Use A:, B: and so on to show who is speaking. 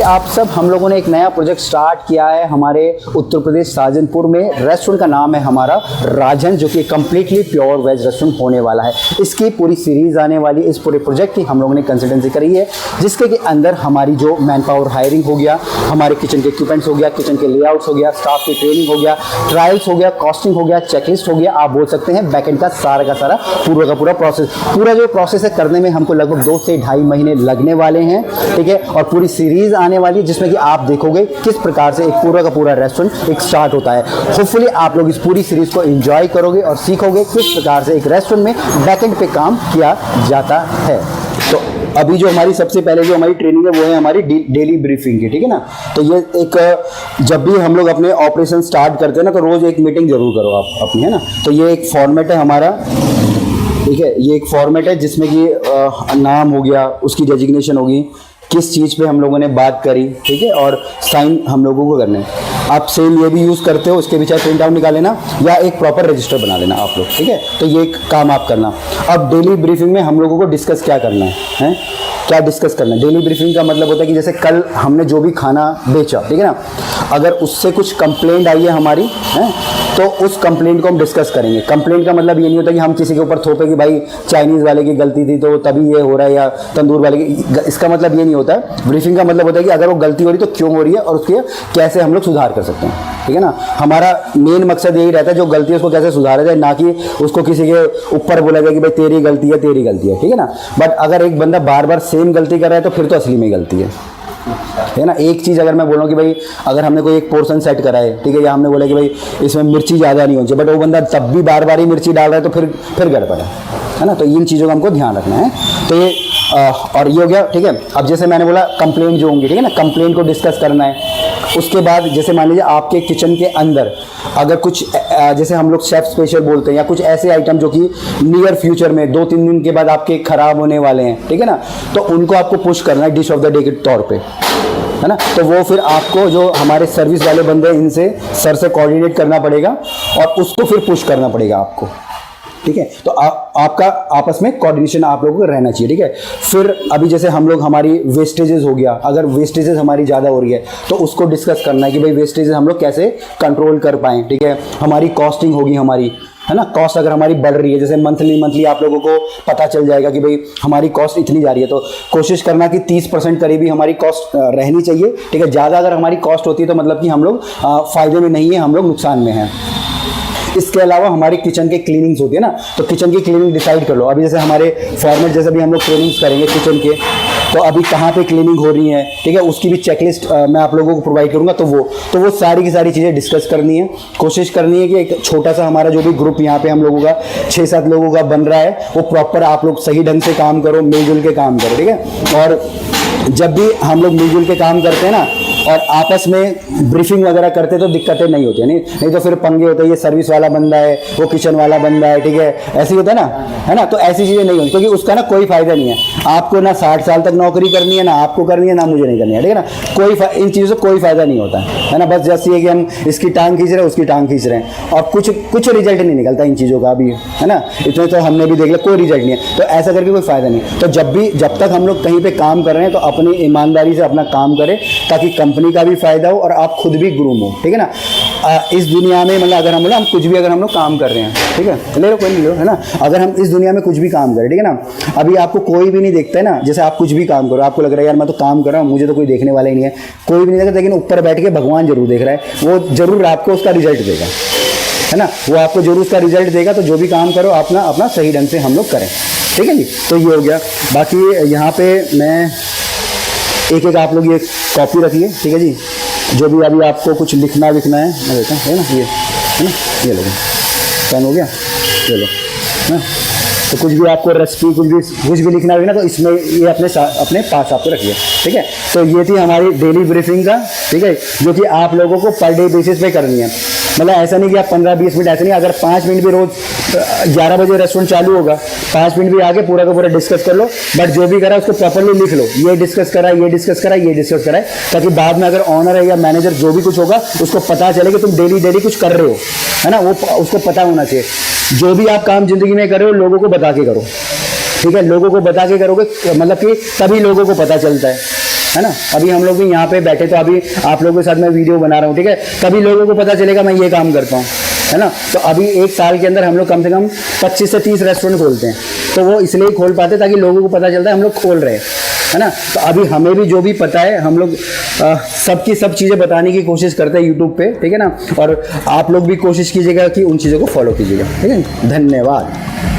A: आप सब, हम लोगों ने एक नया प्रोजेक्ट स्टार्ट किया है हमारे उत्तर प्रदेश साजनपुर में। रेस्टोरेंट का नाम है हमारा राजन, जो कि कम्प्लीटली प्योर वेज रेस्टोरेंट होने वाला है। इसकी पूरी सीरीज आने वाली, इस पूरे प्रोजेक्ट की हम लोगों ने कंसल्टेंसी करी है, जिसके के अंदर हमारी जो मैन पावर हायरिंग हो गया, हमारे किचन के इक्विपमेंट्स हो गया, किचन के लेआउट्स हो गया, स्टाफ की ट्रेनिंग हो गया, ट्रायल्स हो गया, कॉस्टिंग हो गया, चेकलिस्ट हो गया, आप बोल सकते हैं बैकएंड का सारा पूरा का पूरा प्रोसेस। पूरा जो प्रोसेस है करने में हमको लगभग 2 से 2.5 महीने लगने वाले हैं, ठीक है। और पूरी सीरीज आने वाली, जिसमें कि आप देखोगे किस प्रकार से एक पूरा का पूरा रेस्टोरेंट एक स्टार्ट होता है। होपफुली आप लोग इस पूरी सीरीज को एंजॉय करोगे और सीखोगे किस प्रकार से एक रेस्टोरेंट में बैकएंड पे काम किया जाता है। तो अभी जो हमारी सबसे पहले जो हमारी ट्रेनिंग है वो है हमारी डेली ब्रीफिंग की, ठीक है ना। तो ये एक, जब भी हम लोग अपने ऑपरेशन स्टार्ट करते हैं ना, तो रोज एक मीटिंग जरूर करो आप अपनी, है ना। तो ये एक फॉर्मेट है हमारा, ठीक है। ये एक फॉर्मेट है जिसमें कि नाम हो गया, उसकी डेजिग्नेशन होगी, किस चीज़ पे हम लोगों ने बात करी, ठीक है, और साइन हम लोगों को करने हैं। आप सेम ये भी यूज़ करते हो, उसके भी चाहे प्रिंट आउट निकाल लेना या एक प्रॉपर रजिस्टर बना लेना आप लोग, ठीक है। तो ये एक काम आप करना। अब डेली ब्रीफिंग में हम लोगों को डिस्कस क्या करना है, क्या डिस्कस करना है। डेली ब्रीफिंग का मतलब होता है कि जैसे कल हमने जो भी खाना बेचा, ठीक है ना, अगर उससे कुछ कंप्लेंट आई है हमारी, है, तो उस कंप्लेंट को हम डिस्कस करेंगे। कंप्लेंट का मतलब ये नहीं होता कि हम किसी के ऊपर थोपे कि भाई चाइनीज़ वाले की गलती थी तो तभी ये हो रहा है, या तंदूर वाले की, इसका मतलब ये नहीं होता है। ब्रीफिंग का मतलब होता है कि अगर वो गलती हो रही तो क्यों हो रही है और उसके कैसे हम लोग सुधार कर सकते हैं, ठीक है ना। हमारा मेन मकसद यही रहता है, जो गलती है उसको कैसे सुधारा जाए, ना कि उसको किसी के ऊपर बोला जाए कि भाई तेरी गलती है, तेरी गलती है, ठीक है ना। बट अगर एक बंदा बार बार सेम गलती कर रहा है तो फिर तो असली में गलती है ना। एक चीज़ अगर मैं बोलूँ कि भाई अगर हमने कोई एक पोर्शन सेट करा है, ठीक है, या हमने बोला कि भाई इसमें मिर्ची ज़्यादा नहीं होनी चाहिए, बट वो बंदा तब भी बार बार ही मिर्ची डाल रहा है, तो फिर गड़बड़ है ना। तो इन चीज़ों का हमको ध्यान रखना है। तो ये और ये हो गया, ठीक है। अब जैसे मैंने बोला कंप्लेंट जो होंगी, ठीक है ना, कंप्लेंट को डिस्कस करना है। उसके बाद जैसे मान लीजिए आपके किचन के अंदर अगर कुछ जैसे हम लोग शेफ स्पेशल बोलते हैं, या कुछ ऐसे आइटम जो कि नियर फ्यूचर में 2-3 दिन के बाद आपके खराब होने वाले हैं, ठीक है ना, तो उनको आपको पुश करना है डिश ऑफ द डे के तौर पे, है ना। तो वो फिर आपको जो हमारे सर्विस वाले बंदे हैं, इनसे सर से कोऑर्डिनेट करना पड़ेगा और उसको फिर पुश करना पड़ेगा आपको, ठीक है। तो आपका आपस में कोऑर्डिनेशन आप लोगों को रहना चाहिए, ठीक है। फिर अभी जैसे हम लोग हमारी वेस्टेजेस हो गया, अगर वेस्टेजेस हमारी ज़्यादा हो रही है तो उसको डिस्कस करना है कि भाई वेस्टेजेस हम लोग कैसे कंट्रोल कर पाएँ, ठीक है। हमारी कॉस्टिंग होगी हमारी, है ना। कॉस्ट अगर हमारी बढ़ रही है, जैसे मंथली आप लोगों को पता चल जाएगा कि भाई हमारी कॉस्ट इतनी जा रही है, तो कोशिश करना कि 30% करीबी हमारी कॉस्ट रहनी चाहिए, ठीक है। ज़्यादा अगर हमारी कॉस्ट होती है तो मतलब कि हम लोग फ़ायदे में नहीं है, हम लोग नुकसान में हैं। इसके अलावा हमारी किचन के क्लीनिंग्स होती है ना, तो किचन की क्लीनिंग डिसाइड कर लो। अभी जैसे हमारे फॉर्मेट जैसे भी हम लोग ट्रेनिंग्स करेंगे किचन के, तो अभी कहाँ पे क्लीनिंग हो रही है, ठीक है, उसकी भी चेकलिस्ट मैं आप लोगों को प्रोवाइड करूँगा। तो वो सारी की सारी चीज़ें डिस्कस करनी है। कोशिश करनी है कि एक छोटा सा हमारा जो भी ग्रुप यहाँ पे हम लोगों का 6-7 लोगों का बन रहा है, वो प्रॉपर आप लोग सही ढंग से काम करो, मिलजुल के काम करो, ठीक है। और जब भी हम लोग मिलजुल के काम करते हैं ना और आपस में ब्रीफिंग वगैरह करते तो दिक्कतें नहीं होती, नहीं तो फिर पंगे होते हैं, ये सर्विस वाला बंदा है, वो किचन वाला बंदा है, ठीक है, ऐसे ही होता है ना, है ना। तो ऐसी चीज़ें नहीं होती, क्योंकि उसका ना कोई फायदा नहीं है। आपको ना 60 साल तक नौकरी करनी है, ना आपको करनी है, ना मुझे नहीं करनी है, ठीक है ना। इन चीज़ों से कोई फायदा नहीं होता है ना। बस जैसे है कि हम इसकी टांग खींच रहे हैं, उसकी टांग खींच रहे हैं, और कुछ रिजल्ट नहीं निकलता इन चीज़ों का भी, है ना। इतने तो हमने भी देख लिया, कोई रिजल्ट नहीं है, तो ऐसा करके कोई फायदा नहीं। तो जब तक हम लोग कहीं पे काम कर रहे हैं तो अपनी ईमानदारी से अपना काम करें, ताकि कंपनी का भी फायदा हो और आप खुद भी ग्रूम हो, ठीक है ना। इस दुनिया में मतलब अगर हम कुछ भी अगर हम लोग काम कर रहे हैं, ठीक है, ले लो कोई नहीं लो, है ना। अगर हम इस दुनिया में कुछ भी काम करें, ठीक है ना, अभी आपको कोई भी नहीं देखता है ना। जैसे आप कुछ भी काम करो, आपको लग रहा है यार मैं तो काम कर रहा हूँ, मुझे तो कोई देखने वाला ही नहीं है, कोई भी नहीं देखता, लेकिन ऊपर बैठ के भगवान जरूर देख रहा है, वो जरूर आपको उसका रिजल्ट देगा, है ना। वो आपको जरूर उसका रिजल्ट देगा। तो जो भी काम करो अपना सही ढंग से हम लोग करें, ठीक है जी। तो ये हो गया। बाकी यहाँ पे मैं एक आप लोग ये कॉपी रखिए, ठीक है जी। जो भी अभी आपको कुछ लिखना है मैं देता हूँ, है ना, ये है ना, ये लो पेन हो गया, ये लो, है ना। तो कुछ भी आपको रेसिपी कुछ भी लिखना होगा ना, तो इसमें ये अपने पास आपको रखिए, ठीक है। तो ये थी हमारी डेली ब्रीफिंग का, ठीक है, जो कि आप लोगों को पर डे बेसिस पे करनी है। मतलब ऐसा नहीं कि आप 15-20 मिनट, ऐसा नहीं, अगर 5 मिनट भी रोज 11 बजे रेस्टोरेंट चालू होगा, 5 मिनट भी आगे पूरा का पूरा डिस्कस कर लो, बट जो भी करा उसको प्रॉपरली लिख लो, ये डिस्कस करा, ये डिस्कस करा, ये डिस्कस करा, ताकि बाद में अगर ऑनर है या मैनेजर जो भी कुछ होगा उसको पता चले कि तुम डेली कुछ कर रहे हो, है ना। वो उसको पता होना चाहिए। जो भी आप काम जिंदगी में कर रहे हो लोगों को बता के करो, ठीक है। लोगों को बता के करोगे, मतलब कि तभी लोगों को पता चलता है, है ना। अभी हम लोग भी यहाँ पे बैठे, तो अभी आप लोगों के साथ मैं वीडियो बना रहा हूँ, ठीक है। तभी लोगों को पता चलेगा मैं ये काम करता हूँ, है ना। तो अभी एक साल के अंदर हम लोग कम से कम 25 से 30 रेस्टोरेंट खोलते हैं। तो वो इसलिए खोल पाते ताकि लोगों को पता चलता है हम लोग खोल रहे हैं, है ना। तो अभी हमें भी जो भी पता है हम लोग सबकी सब चीज़ें बताने की कोशिश करते हैं यूट्यूब पे, ठीक है ना। और आप लोग भी कोशिश कीजिएगा कि उन चीज़ों को फॉलो कीजिएगा, ठीक है। धन्यवाद।